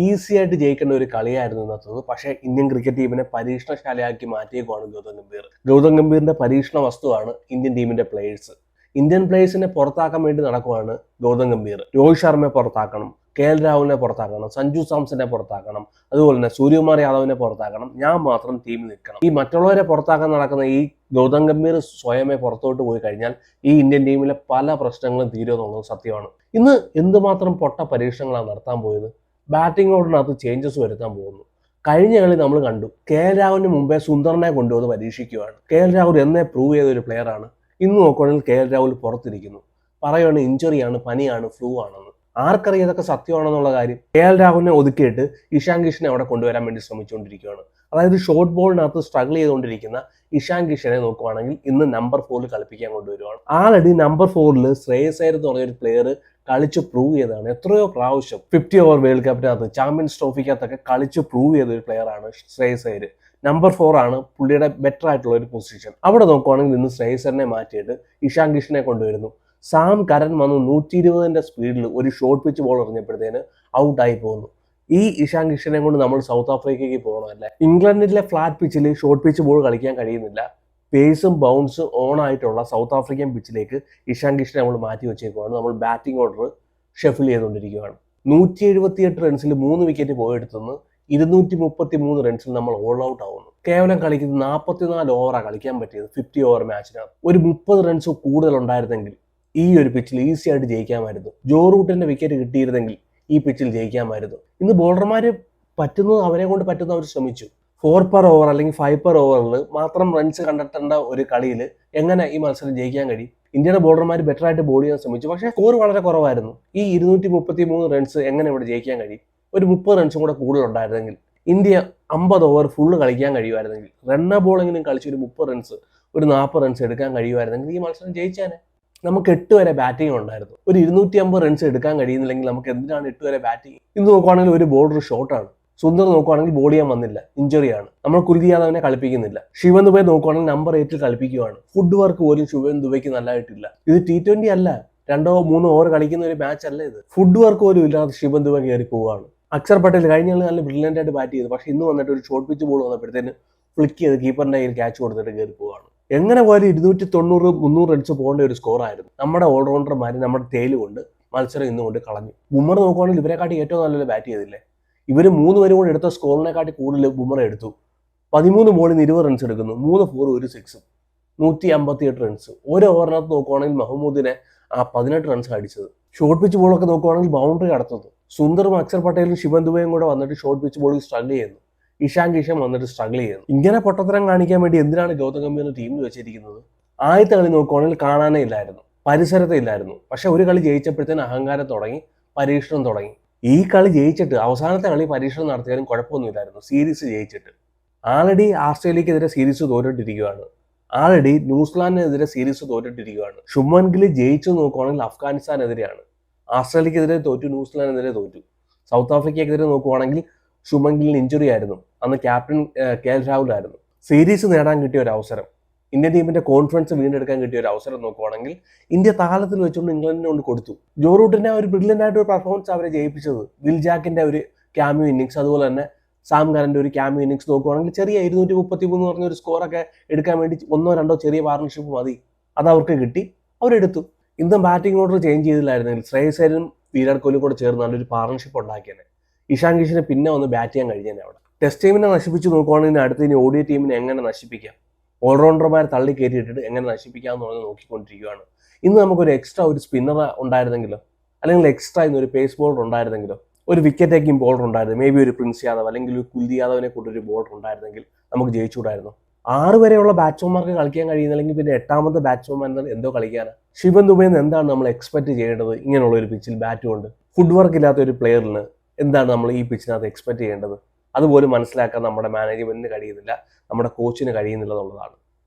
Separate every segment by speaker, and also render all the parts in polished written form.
Speaker 1: Easy ആയിട്ട് ജയിക്കേണ്ട ഒരു കളിയായിരുന്നു ഇന്നത്തത്. പക്ഷേ ഇന്ത്യൻ ക്രിക്കറ്റ് ടീമിനെ പരീക്ഷണശാലയാക്കി മാറ്റിയേക്കുവാണ് ഗൗതം ഗംഭീർ. ഗൗതം ഗംഭീറിന്റെ പരീക്ഷണ വസ്തുവാണ് ഇന്ത്യൻ ടീമിന്റെ പ്ലേയേഴ്സ്. ഇന്ത്യൻ പ്ലേയേഴ്സിനെ പുറത്താക്കാൻ വേണ്ടി നടക്കുവാണ് ഗൗതം ഗംഭീർ. രോഹിത് ശർമ്മയെ പുറത്താക്കണം, KL രാഹുലിനെ പുറത്താക്കണം, സഞ്ജു സാംസനെ പുറത്താക്കണം, അതുപോലെ തന്നെ സൂര്യകുമാർ യാദവിനെ പുറത്താക്കണം, ഞാൻ മാത്രം ടീമിൽ നിൽക്കണം. ഈ മറ്റുള്ളവരെ പുറത്താക്കാൻ നടക്കുന്ന ഈ ഗൗതം ഗംഭീർ സ്വയമേ പുറത്തോട്ട് പോയി കഴിഞ്ഞാൽ ഈ ഇന്ത്യൻ ടീമിലെ പല പ്രശ്നങ്ങളും തീരുമെന്നുള്ളത് സത്യമാണ്. ഇന്ന് എന്തുമാത്രം പൊട്ട പരീക്ഷണങ്ങളാണ് നടത്താൻ പോയത്. ബാറ്റിംഗ് ഓർഡറിനകത്ത് ചേഞ്ചസ് വരുത്താൻ പോകുന്നു. കഴിഞ്ഞ കളി നമ്മൾ കണ്ടു, KL രാഹുലിന് മുമ്പേ സുന്ദറിനെ കൊണ്ടുവന്ന് പരീക്ഷിക്കുകയാണ്. KL രാഹുൽ എന്നേ പ്രൂവ് ചെയ്ത ഒരു പ്ലെയറാണ്. ഇന്ന് നോക്കുകയാണെങ്കിൽ KL രാഹുൽ പുറത്തിരിക്കുന്നു, പറയുകയാണ് ഇഞ്ചുറിയാണ്, പനിയാണ്, ഫ്ലൂ ആണെന്ന്. ആർക്കറിയാം ഇതൊക്കെ സത്യമാണെന്നുള്ള കാര്യം. KL രാഹുലിനെ ഒതുക്കിയിട്ട് ഇഷാൻ കിഷനെ അവിടെ കൊണ്ടുവരാൻ വേണ്ടി ശ്രമിച്ചുകൊണ്ടിരിക്കുകയാണ്. അതായത് ഷോർട്ട് ബോളിനകത്ത് സ്ട്രഗിൾ ചെയ്തുകൊണ്ടിരിക്കുന്ന ഇഷാൻ കിഷനെ നോക്കുവാണെങ്കിൽ ഇന്ന് നമ്പർ 4 കളിപ്പിക്കാൻ കൊണ്ടുവരുവാണ്. ആൾറെഡി നമ്പർ 4 ശ്രേയസ് അയ്യർ എന്ന് പറഞ്ഞൊരു പ്ലെയർ കളിച്ച് പ്രൂവ് ചെയ്തതാണ്. എത്രയോ പ്രാവശ്യം 50 ഓവർ വേൾഡ് കപ്പിനകത്ത്, ചാമ്പ്യൻസ് ട്രോഫിക്കകത്തൊക്കെ കളിച്ച് പ്രൂവ് ചെയ്ത ഒരു പ്ലെയറാണ് ശ്രേയസ് അയ്യർ. നമ്പർ 4 ആണ് പുള്ളിയുടെ ബെറ്റർ ആയിട്ടുള്ള ഒരു പൊസിഷൻ. അവിടെ നോക്കുവാണെങ്കിൽ ഇന്ന് ശ്രേയസ് അയ്യറിനെ മാറ്റിയിട്ട് ഇഷാൻ കിഷനെ കൊണ്ടുവരുന്നു. സാം കരൻ വന്നു 120ന്റെ സ്പീഡിൽ ഒരു ഷോർട്ട് പിച്ച് ബോൾ എറിഞ്ഞപ്പോഴത്തേന് ഔട്ടായി പോകുന്നു. ഈ ഇഷാൻ കിഷനെ കൊണ്ട് നമ്മൾ സൗത്ത് ആഫ്രിക്കയ്ക്ക് പോകണമല്ലേ? ഇംഗ്ലണ്ടിലെ ഫ്ലാറ്റ് പിച്ചിൽ ഷോർട്ട് പിച്ച് ബോൾ കളിക്കാൻ കഴിയുന്നില്ല. പേസും ബൗൺസും ഓൺ ആയിട്ടുള്ള സൗത്ത് ആഫ്രിക്കൻ പിച്ചിലേക്ക് ഇഷാൻ കിഷനെ നമ്മൾ മാറ്റി വെച്ചേക്കുവാണ്. നമ്മൾ ബാറ്റിംഗ് ഓർഡർ ഷെഫിൾ ചെയ്തുകൊണ്ടിരിക്കുകയാണ്. 178 റൺസിൽ 3 വിക്കറ്റ് പോയെടുത്തുനിന്ന് 233 റൺസിൽ നമ്മൾ ഓൾ ഔട്ട് ആവുന്നു. കേവലം കളിക്കുന്നത് 44 ഓവറാണ് കളിക്കാൻ പറ്റിയത് 50 ഓവർ മാച്ചിനകത്ത്. ഒരു 30 റൺസ് കൂടുതൽ ഉണ്ടായിരുന്നെങ്കിൽ ഈ ഒരു പിച്ചിൽ ഈസി ആയിട്ട് ജയിക്കാമായിരുന്നു. ജോ റൂട്ടിന്റെ വിക്കറ്റ് കിട്ടിയിരുന്നെങ്കിൽ ഈ പിച്ചിൽ ജയിക്കാമായിരുന്നു. ഇന്ന് ബോളർമാര് പറ്റുന്നത് അവരെ കൊണ്ട് പറ്റുന്ന അവർ ശ്രമിച്ചു. 4 per ഓവർ അല്ലെങ്കിൽ 5 per ഓവറിൽ മാത്രം റൺസ് കണ്ടെത്തേണ്ട ഒരു കളിയിൽ എങ്ങനെ ഈ മത്സരം ജയിക്കാൻ കഴിയും? ഇന്ത്യയുടെ ബോളർമാർ ബെറ്റർ ആയിട്ട് ബോൾ ചെയ്യാൻ ശ്രമിച്ചു, പക്ഷേ സ്കോർ വളരെ കുറവായിരുന്നു. ഈ 233 റൺസ് എങ്ങനെ ഇവിടെ ജയിക്കാൻ കഴിയും? ഒരു 30 റൺസും കൂടെ കൂടുതൽ ഉണ്ടായിരുന്നെങ്കിൽ, ഇന്ത്യ 50 ഓവർ ഫുള്ള് കളിക്കാൻ കഴിയുമായിരുന്നെങ്കിൽ, റണ്ണർ ബോളെങ്കിലും കളിച്ച് ഒരു 30 റൺസ്, ഒരു 40 റൺസ് എടുക്കാൻ കഴിയുമായിരുന്നെങ്കിൽ ഈ മത്സരം ജയിച്ചാനെ. നമുക്ക് 8 വരെ ബാറ്റിംഗ് ഉണ്ടായിരുന്നു. ഒരു 250 റൺസ് എടുക്കാൻ കഴിയുന്നില്ലെങ്കിൽ നമുക്ക് എന്തിനാണ് 8 വരെ ബാറ്റിംഗ്? ഇന്ന് നോക്കുവാണെങ്കിൽ ഒരു ബോളർ ഷോർട്ടാണ്. സുന്ദർ നോക്കുവാണെങ്കിൽ ബോൾ ചെയ്യാൻ വന്നില്ല, ഇഞ്ചുറിയാണ്. നമ്മൾ കുൽദീപ് യാദവിനെ കളിപ്പിക്കുന്നില്ല. ശിവൻ ദുബെ നോക്കുവാണെങ്കിൽ നമ്പർ 8 കളിപ്പിക്കുകയാണ്. ഫുഡ് വർക്ക് പോലും ശിവൻ ദുബെക്ക് നല്ലതായിട്ടില്ല. ഇത് T20 അല്ല, 2-3 ഓവർ കളിക്കുന്ന ഒരു മാച്ച് അല്ല ഇത്. ഫുഡ് വർക്ക് പോലും ഇല്ലാതെ ശിവൻ ദുബെ കയറി പോവുകയാണ്. അക്ഷർ പട്ടേൽ കഴിഞ്ഞ കളി നല്ല ബ്രില്യൻ്റ് ആയിട്ട് ബാറ്റ് ചെയ്തു, പക്ഷെ ഇന്ന് വന്നിട്ട് ഒരു ഷോർട്ട് പിച്ച് ബോൾ വന്നപ്പോഴത്തേന് ഫ്ലിക്ക് ചെയ്ത് കീപ്പറിന്റെ കയ്യിൽ ക്യാച്ച് കൊടുത്തിട്ട് കയറി പോവുകയാണ്. എങ്ങനെ പോയാലും 290-300 റൺസ് പോകേണ്ട ഒരു സ്കോറായിരുന്നു. നമ്മുടെ ഓൾറൗണ്ടർമാർ നമ്മുടെ തേല് കൊണ്ട് മത്സരം ഇന്നുകൊണ്ട് കളഞ്ഞു. ബുമർ നോക്കുവാണെങ്കിൽ ഇവരെക്കാട്ടി ഏറ്റവും നല്ലൊരു ബാറ്റ് ചെയ്തില്ലേ? ഇവർ 3 പേരും കൂടെ എടുത്ത സ്കോറിനെക്കാട്ടി കൂടുതൽ ബുമറ എടുത്തു. 13 ബോളിൽ 20 റൺസ് എടുക്കുന്നു, 3 4 1 6, 158 റൺസ്. ഒരു ഓവറിനകത്ത് നോക്കുവാണെങ്കിൽ മഹമ്മൂദിനെ 18 റൺസ് അടിച്ചത്. ഷോർട്ട് പിച്ച് ബോളൊക്കെ നോക്കുവാണെങ്കിൽ ബൗണ്ടറി കടത്തുന്നു. സുന്ദറും അക്ഷർ പട്ടേലും ശിവൻ ദുബെയും കൂടെ വന്നിട്ട് ഷോർട്ട് പിച്ച് ബോളിൽ സ്ട്രഗിൾ ചെയ്യുന്നു. ഇഷാൻ കിഷൻ വന്നിട്ട് സ്ട്രഗിൾ ചെയ്യുന്നു. ഇങ്ങനെ പൊട്ടത്തരം കാണിക്കാൻ വേണ്ടി എന്തിനാണ് ഗൗതം ഗംഭീറിനെ ടീമിൽ വെച്ചിരിക്കുന്നത്? ആദ്യത്തെ കളി നോക്കുവാണെങ്കിൽ കാണാനേ ഇല്ലായിരുന്നു, പരിസരത്തെ ഇല്ലായിരുന്നു. പക്ഷെ ഒരു കളി ജയിച്ചപ്പോഴത്തേന് അഹങ്കാരം തുടങ്ങി, പരീക്ഷണം തുടങ്ങി. ഈ കളി ജയിച്ചിട്ട് അവസാനത്തെ കളി പരീക്ഷണം നടത്തിയാലും കുഴപ്പമൊന്നുമില്ലായിരുന്നു. സീരീസ് ജയിച്ചിട്ട് ആൾറെഡി ആസ്ട്രേലിയക്കെതിരെ സീരീസ് തോറ്റിട്ടിരിക്കുകയാണ്. ആൾറെഡി ന്യൂസിലാൻഡിനെതിരെ സീരീസ് തോറ്റിട്ടിരിക്കുകയാണ്. ശുഭ്മൻ ഗിൽ ജയിച്ചു നോക്കുവാണെങ്കിൽ അഫ്ഗാനിസ്ഥാനെതിരെയാണ്. ആസ്ട്രേലിയക്കെതിരെ തോറ്റു, ന്യൂസിലാൻഡിനെതിരെ തോറ്റു. സൗത്ത് ആഫ്രിക്കയ്ക്കെതിരെ നോക്കുവാണെങ്കിൽ ശുഭ്മൻ ഗില്ലിന് ഇഞ്ചുറി ആയിരുന്നു. അന്ന് ക്യാപ്റ്റൻ KL രാഹുൽ ആയിരുന്നു. സീരീസ് നേടാൻ കിട്ടിയ ഒരു അവസരം, ഇന്ത്യൻ ടീമിന്റെ കോൺഫിഡൻസ് വീണ്ടെടുക്കാൻ കിട്ടിയ ഒരു അവസരം നോക്കുവാണെങ്കിൽ ഇന്ത്യ താളത്തിൽ വെച്ചുകൊണ്ട് ഇംഗ്ലണ്ടിനെ കൊണ്ട് കൊടുത്തു. ജോ റൂട്ടിന്റെ ഒരു ബ്രില്യൻ്റ് ആയിട്ട് ഒരു പെർഫോമൻസ് അവരെ ജയിപ്പിച്ചത്. വിൽ ജാക്കിന്റെ ഒരു ക്യാമിയോ ഇന്നിങ്സ്, അതുപോലെ തന്നെ സാം കരന്റെ ഒരു ക്യാമിയോ ഇന്നിങ്സ് നോക്കുവാണെങ്കിൽ ചെറിയ 233 പറഞ്ഞ ഒരു സ്കോറൊക്കെ എടുക്കാൻ വേണ്ടി 1-2 ചെറിയ പാർട്ണർഷിപ്പ് മതി. അത് അവർക്ക് കിട്ടി, അവരെടുത്തു. ഇന്നും ബാറ്റിംഗ് ഓർഡർ ചേഞ്ച് ചെയ്തില്ലായിരുന്നെങ്കിൽ ശ്രേയസ് അയ്യരും വിരാട് കോഹ്ലിയും കൂടെ ചേർന്ന് നല്ലൊരു പാർട്ണർഷിപ്പ് ഉണ്ടാക്കിയേനെ. ഇഷാൻ കിഷനെ പിന്നെ ഒന്ന് ബാറ്റ് ചെയ്യാൻ കഴിഞ്ഞേനെ അവിടെ. ടെസ്റ്റ് ടീമിനെ നശിപ്പിച്ച് നോക്കുവാണെങ്കിൽ അടുത്ത് ഇനി ODI ടീമിനെ എങ്ങനെ നശിപ്പിക്കാം, ഓൾറൗണ്ടർമാരെ തള്ളി കയറ്റിയിട്ടിട്ട് എങ്ങനെ നശിപ്പിക്കാം എന്ന് നോക്കിക്കൊണ്ടിരിക്കുകയാണ്. ഇന്ന് നമുക്കൊരു എക്സ്ട്രാ ഒരു സ്പിന്നർ ഉണ്ടായിരുന്നെങ്കിലോ, അല്ലെങ്കിൽ എക്സ്ട്രാ ഇന്നൊരു പേസ് ബോളർ ഉണ്ടായിരുന്നെങ്കിലോ, ഒരു വിക്കറ്റ് ടേക്കിംഗ് ബോളർ ഉണ്ടായിരുന്നു, മേ ബി ഒരു പ്രിൻസ് യാദവ് അല്ലെങ്കിൽ ഒരു കുൽദീപ് യാദവിനെ കൊണ്ടൊരു ബോളർ ഉണ്ടായിരുന്നെങ്കിൽ നമുക്ക് ജയിച്ചുകൂടായിരുന്നു. 6 വരെയുള്ള ബാറ്റ്സ്മാൻമാർക്ക് കളിക്കാൻ കഴിയുന്നില്ലെങ്കിൽ പിന്നെ 8ാമത്തെ ബാറ്റ്സ്മാൻ എന്തോ കളിക്കാനാണ്? ശിവൻ ദുബെയിൽ നിന്ന് എന്താണ് നമ്മൾ എക്സ്പെക്ട് ചെയ്യേണ്ടത്? ഇങ്ങനെയുള്ള ഒരു പിച്ചിൽ ബാറ്റ് കൊണ്ട് ഫുഡ് വർക്ക് ഇല്ലാത്ത ഒരു പ്ലെയറിന് എന്താണ് നമ്മൾ ഈ പിച്ചിനകത്ത് എക്സ്പെക്ട് ചെയ്യേണ്ടത്? അതുപോലും മനസ്സിലാക്കാൻ നമ്മുടെ മാനേജ്മെന്റിന് കഴിയുന്നില്ല, നമ്മുടെ കോച്ചിന് കഴിയുന്നില്ല എന്നുള്ളതാണ്.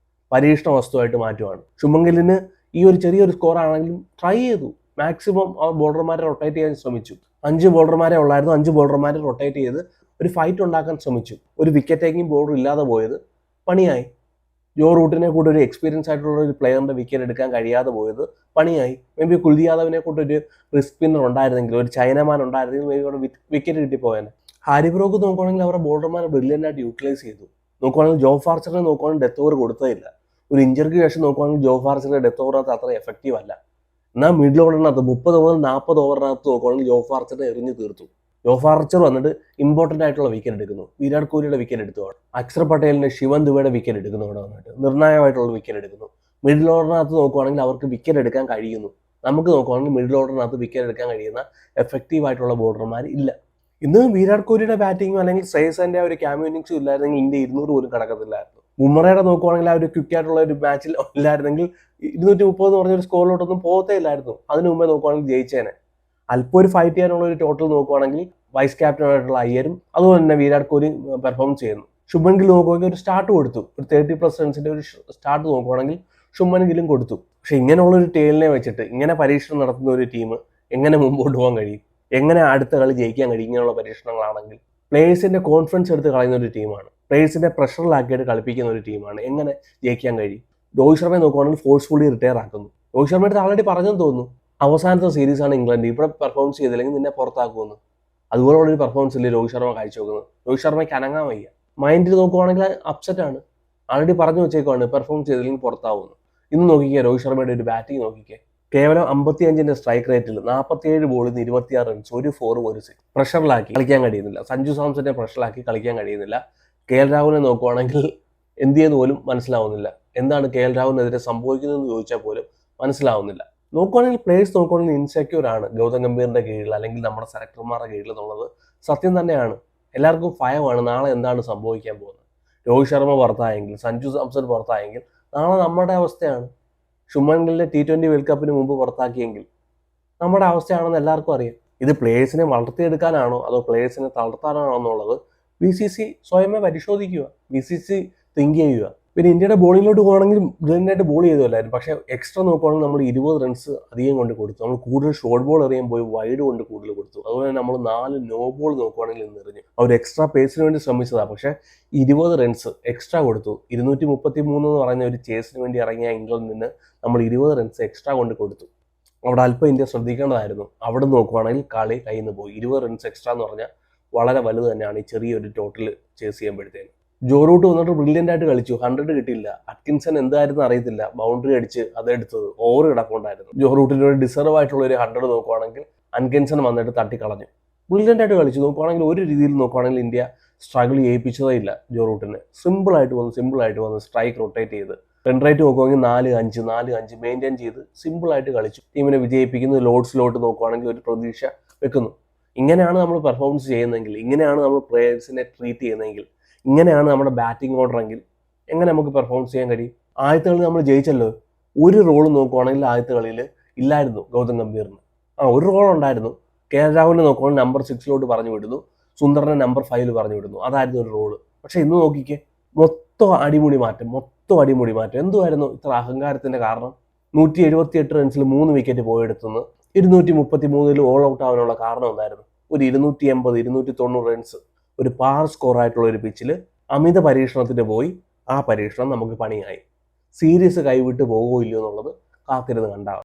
Speaker 1: പരീക്ഷണ വസ്തുവായിട്ട് മാറ്റുവാണ്. ശുഭ്മൻ ഗില്ലിന് ഈ ഒരു ചെറിയൊരു സ്കോർ ആണെങ്കിലും ട്രൈ ചെയ്തു. മാക്സിമം അവർ ബോളർമാരെ റൊട്ടേറ്റ് ചെയ്യാൻ ശ്രമിച്ചു. 5 ബോളർമാരെ ഉള്ളായിരുന്നു, 5 ബോളർമാരെ റൊട്ടേറ്റ് ചെയ്ത് ഒരു ഫൈറ്റ് ഉണ്ടാക്കാൻ ശ്രമിച്ചു. ഒരു വിക്കറ്റ് ടേക്കിംഗ് ബോളർ ഇല്ലാതെ പോയത് പണിയായി. ജോ റൂട്ടിനെ കൂടെ ഒരു എക്സ്പീരിയൻസ് ആയിട്ടുള്ള ഒരു പ്ലെയറിന്റെ വിക്കറ്റ് എടുക്കാൻ കഴിയാതെ പോയത് പണിയായി. മേ ബി കുൽദീപ് യാദവിനെ കൂടെ ഒരു റിസ്ക് സ്പിന്നർ ഉണ്ടായിരുന്നെങ്കിൽ, ഒരു ചൈനമാൻ ഉണ്ടായിരുന്നെങ്കിൽ മേ ബി അവിടെ വിക്കറ്റ് കിട്ടിപ്പോയേനെ. ഹാരി ബ്രോക്ക് നോക്കുവാണെങ്കിൽ അവരുടെ ബോളർമാരെ ബ്രില്യൻ്റ് ആയിട്ട് യൂട്ടിലൈസ് ചെയ്തു. നോക്കുവാണെങ്കിൽ ജോ ഫാർച്ചറിനെ നോക്കുവാണെങ്കിൽ ഡെത്ത് ഓവർ കൊടുത്തതില്ല. ഒരു ഇഞ്ചറിക്ക് ശേഷം നോക്കുവാണെങ്കിൽ ജോ ഫാർച്ചറിന്റെ ഡെത്ത് ഓവറിനകത്ത് അത്ര എഫക്റ്റീവ് അല്ല. എന്നാൽ മിഡിൽ ഓവറിനകത്ത് 30 മുതൽ 40 ഓവറിനകത്ത് നോക്കുവാണെങ്കിൽ ജോ ഫാർച്ചറിനെ എറിഞ്ഞു തീർത്തു. ജോ ഫാർച്ചർ വന്നിട്ട് ഇമ്പോർട്ടൻ്റ് ആയിട്ടുള്ള വിക്കറ്റ് എടുക്കുന്നു. വിരാട് കോഹ്ലിയുടെ വിക്കറ്റ് എടുത്തുവാണ്. അക്ഷർ പട്ടേലിന് ശിവൻ ദുബയുടെ വിക്കറ്റ് എടുക്കുന്നു. അവിടെ വന്നിട്ട് നിർണായകമായിട്ടുള്ള വിക്കറ്റ് എടുക്കുന്നു. മിഡിൽ ഓവറിനകത്ത് നോക്കുവാണെങ്കിൽ അവർക്ക് വിക്കറ്റ് എടുക്കാൻ കഴിയുന്നു. നമുക്ക് നോക്കുവാണെങ്കിൽ മിഡിൽ ഓവറിനകത്ത് വിക്കറ്റ് എടുക്കാൻ കഴിയുന്ന എഫക്റ്റീവ് ആയിട്ടുള്ള ബോളർമാർ ഇല്ല. ഇന്ന് വിരാട് കോഹ്ലിയുടെ ബാറ്റിങ്ങും അല്ലെങ്കിൽ ശ്രേയസിന്റെ ഒരു ക്യാമിയോ ഇന്നിങ്സും ഇല്ലായിരുന്നെങ്കിൽ ഇന്ത്യ 200 പോലും കടക്കത്തില്ലായിരുന്നു. ബുംറയുടെ നോക്കുവാണെങ്കിൽ ആ ഒരു ക്വിക്ക് ആയിട്ടുള്ള ഒരു മാച്ചിൽ ഇല്ലായിരുന്നെങ്കിൽ 230 എന്ന് പറഞ്ഞ ഒരു സ്കോറിലോട്ടൊന്നും പോകത്തേ ഇല്ലായിരുന്നു. അതിന് മുമ്പേ നോക്കുവാണെങ്കിൽ ജയിച്ചേനെ. അല്പം ഒരു ഫൈറ്റ് ചെയ്യാനുള്ള ഒരു ടോട്ടൽ നോക്കുവാണെങ്കിൽ വൈസ് ക്യാപ്റ്റനായിട്ടുള്ള അയ്യരും അതുപോലെ തന്നെ വിരാട് കോഹ്ലി പെർഫോം ചെയ്യുന്നു. ശുഭൻ ഗിൽ നോക്കുവാണെങ്കിൽ ഒരു സ്റ്റാർട്ട് കൊടുത്തു. ഒരു 30+ റൺസിന്റെ ഒരു സ്റ്റാർട്ട് നോക്കുവാണെങ്കിൽ ശുഭൻ ഗില്ലും കൊടുത്തു. പക്ഷെ ഇങ്ങനെയുള്ള ഒരു ടേലിനെ വെച്ചിട്ട് ഇങ്ങനെ പരീക്ഷണം നടത്തുന്ന ഒരു ടീം എങ്ങനെ മുമ്പോട്ട് പോകാൻ കഴിയും? എങ്ങനെ അടുത്ത കളി ജയിക്കാൻ കഴിയും? ഇങ്ങനെയുള്ള പരീക്ഷണങ്ങളാണെങ്കിൽ പ്ലേയേഴ്സിന്റെ കോൺഫിഡൻസ് എടുത്ത് കളയുന്ന ഒരു ടീമാണ്. പ്ലേയേഴ്സിന്റെ പ്രഷറിലാക്കിയിട്ട് കളിപ്പിക്കുന്ന ഒരു ടീമാണ്. എങ്ങനെ ജയിക്കാൻ കഴിയും? രോഹിത് ശർമ്മയെ നോക്കുവാണെങ്കിൽ ഫോഴ്സ്ഫുള്ളി റിട്ടയർ ആക്കുന്നു. രോഹിത് ശർമ്മയുടെ ആൾറെഡി പറഞ്ഞെന്ന് തോന്നുന്നു, അവസാനത്തെ സീരീസാണ് ഇംഗ്ലണ്ട്, ഇവിടെ പെർഫോമൻസ് ചെയ്തില്ലെങ്കിൽ നിന്നെ പുറത്താക്കുമെന്ന്. അതുപോലുള്ള ഒരു പെർഫോമൻസ് ഇല്ലേ രോഹിത് ശർമ്മ കാഴ്ചവെക്കുന്നത്? രോഹിത് ശർമ്മയ്ക്ക് അനങ്ങാൻ വയ്യ. മൈൻഡിൽ നോക്കുവാണെങ്കിൽ അപ്സെറ്റ് ആണ്. ആൾറെഡി പറഞ്ഞു വെച്ചേക്കുവാണ് പെർഫോം ചെയ്തില്ലെങ്കിൽ പുറത്താവുമെന്ന്. ഇന്ന് നോക്കിക്കേ രോഹിത് ശർമ്മയുടെ ഒരു ബാറ്റിംഗ് നോക്കിക്കേ. കേവലം 55 സ്ട്രൈക്ക് റേറ്റിൽ 47 ബോളിൽ നിന്ന് 26 റൺസ്, ഒരു 4 ഒരു 6. പ്രഷറിലാക്കി കളിക്കാൻ കഴിയുന്നില്ല. സഞ്ജു സാംസന്റെ പ്രഷറിലാക്കി കളിക്കാൻ കഴിയുന്നില്ല. KL രാഹുലിനെ നോക്കുവാണെങ്കിൽ എന്ത് ചെയ്യുന്ന പോലും മനസ്സിലാവുന്നില്ല. എന്താണ് KL രാഹുലിനെതിരെ സംഭവിക്കുന്നതെന്ന് ചോദിച്ചാൽ പോലും മനസ്സിലാവുന്നില്ല. നോക്കുവാണെങ്കിൽ പ്ലേയേഴ്സ് നോക്കുവാണെങ്കിൽ ഇൻസെക്യൂർ ആണ് ഗൗതം ഗംഭീറിന്റെ കീഴിൽ അല്ലെങ്കിൽ നമ്മുടെ സെലക്ടർമാരുടെ കീഴിൽ എന്നുള്ളത് സത്യം തന്നെയാണ്. എല്ലാവർക്കും ഭയമാണ് നാളെ എന്താണ് സംഭവിക്കാൻ പോകുന്നത്. രോഹിത് ശർമ്മ പുറത്തായെങ്കിൽ, സഞ്ജു സാംസൺ പുറത്തായെങ്കിൽ നാളെ നമ്മുടെ അവസ്ഥയാണ്. ശുഭൻ ഗില്ലിനെ T20 വേൾഡ് കപ്പിന് മുമ്പ് പുറത്താക്കിയെങ്കിൽ നമ്മുടെ അവസ്ഥയാണെന്ന് എല്ലാവർക്കും അറിയാം. ഇത് പ്ലേയേഴ്സിനെ വളർത്തിയെടുക്കാനാണോ അതോ പ്ലേയേഴ്സിനെ തളർത്താനാണോ എന്നുള്ളത് BCC സ്വയമേ പരിശോധിക്കുക. BCC തിങ്ക് ചെയ്യുക. പിന്നെ ഇന്ത്യയുടെ ബോളിങ്ങിലോട്ട് പോകുകയാണെങ്കിൽ ബ്രില്യൻ്റായിട്ട് ബോൾ ചെയ്തല്ലായിരുന്നു. പക്ഷേ എക്സ്ട്രാ നോക്കുവാണെങ്കിൽ നമ്മൾ 20 റൺസ് അധികം കൊണ്ട് കൊടുത്തു. നമ്മൾ കൂടുതൽ ഷോർട്ട് ബോൾ എറിയാൻ പോയി വൈഡ് കൊണ്ട് കൂടുതൽ കൊടുത്തു. അതുപോലെ തന്നെ നമ്മൾ 4 നോ ബോൾ നോക്കുവാണെങ്കിൽ ഇന്ന് എറിഞ്ഞു. അവർ എക്സ്ട്രാ പേസിന് വേണ്ടി ശ്രമിച്ചതാണ്. പക്ഷേ 20 റൺസ് എക്സ്ട്രാ കൊടുത്തു. 233 എന്ന് പറയുന്ന ഒരു ചേസിന് വേണ്ടി ഇറങ്ങിയ ഇംഗ്ലണ്ടിന് നമ്മൾ 20 റൺസ് എക്സ്ട്രാ കൊണ്ട് കൊടുത്തു. അവിടെ അല്പം ഇന്ത്യ ശ്രദ്ധിക്കേണ്ടതായിരുന്നു. അവിടെ നോക്കുവാണെങ്കിൽ കളി കയ്യിൽ നിന്ന് പോയി. 20 റൺസ് എക്സ്ട്രാ എന്ന് പറഞ്ഞാൽ വളരെ വലുത് തന്നെയാണ് ഈ ചെറിയൊരു ടോട്ടൽ ചേസ് ചെയ്യുമ്പോഴത്തേന്. ജോ റൂട്ട് വന്നിട്ട് ബ്രില്യൻ്റ് ആയിട്ട് കളിച്ചു. 100 കിട്ടിയില്ല. അറ്റ്കിൻസൺ എന്തായിരുന്നു അറിയത്തില്ല, ബൗണ്ടറി അടിച്ച് അതെടുത്തത് ഓവർ കിടപ്പുണ്ടായിരുന്നു. ജോ റൂട്ടിൻ്റെ ഒരു ഡിസർവ് ആയിട്ടുള്ള ഒരു 100 നോക്കുവാണെങ്കിൽ അറ്റ്കിൻസൺ വന്നിട്ട് തട്ടിക്കളഞ്ഞു. ബ്രില്യൻ്റ് ആയിട്ട് കളിച്ചു. നോക്കുവാണെങ്കിൽ ഒരു രീതിയിൽ നോക്കുവാണെങ്കിൽ ഇന്ത്യ സ്ട്രഗിൾ ചെയ്യിപ്പിച്ചതേ ഇല്ല. ജോ റൂട്ടിന് സിമ്പിളായിട്ട് വന്ന് സ്ട്രൈക്ക് റൊട്ടേറ്റ് ചെയ്ത് റൺ റേറ്റ് നോക്കുവാണെങ്കിൽ 4-5 മെയിൻറ്റെയിൻ ചെയ്ത് സിമ്പിളായിട്ട് കളിച്ചു. ടീമിനെ വിജയിപ്പിക്കുന്നത് ലോഡ്സിലോട്ട് നോക്കുവാണെങ്കിൽ ഒരു പ്രതീക്ഷ വെക്കുന്നു. ഇങ്ങനെയാണ് നമ്മൾ പെർഫോമൻസ് ചെയ്യുന്നതെങ്കിൽ, ഇങ്ങനെയാണ് നമ്മൾ പ്ലേയേഴ്സിനെ ട്രീറ്റ് ചെയ്യുന്നതെങ്കിൽ, ഇങ്ങനെയാണ് നമ്മുടെ ബാറ്റിംഗ് ഓർഡർ എങ്കിൽ എങ്ങനെ നമുക്ക് പെർഫോമൻസ് ചെയ്യാൻ കഴിയും? ആദ്യത്തെ കളി നമ്മൾ ജയിച്ചല്ലോ. ഒരു റോൾ നോക്കുവാണെങ്കിൽ ആദ്യത്തെ കളിയിൽ ഇല്ലായിരുന്നു ഗൗതം ഗംഭീറിന്. ഒരു റോൾ ഉണ്ടായിരുന്നു. KL രാഹുലിനെ നോക്കുവാണെങ്കിൽ നമ്പർ 6 പറഞ്ഞു വിടുന്നു. സുന്ദറിനെ നമ്പർ 5 പറഞ്ഞു വിടുന്നു. അതായിരുന്നു ഒരു റോള്. പക്ഷെ ഇന്ന് നോക്കിക്കേ, മൊത്തം അടിമുടി മാറ്റം. എന്തുമായിരുന്നു ഇത്ര അഹങ്കാരത്തിന്റെ കാരണം? 178 റൺസിൽ 3 വിക്കറ്റ് പോയെടുത്തുനിന്ന് 233 ഓൾ ഔട്ട് ആവാനുള്ള കാരണം എന്തായിരുന്നു? ഒരു 280, 290 റൺസ് ഒരു പാർ സ്കോർ ആയിട്ടുള്ള ഒരു പിച്ചിൽ അമിത പരീക്ഷണത്തിന് പോയി. ആ പരീക്ഷണം നമുക്ക് പണിയായി. സീരീസ് കൈവിട്ട് പോകുമോ ഇല്ലയോ എന്നുള്ളത് കാത്തിരുന്ന് കണ്ടാൽ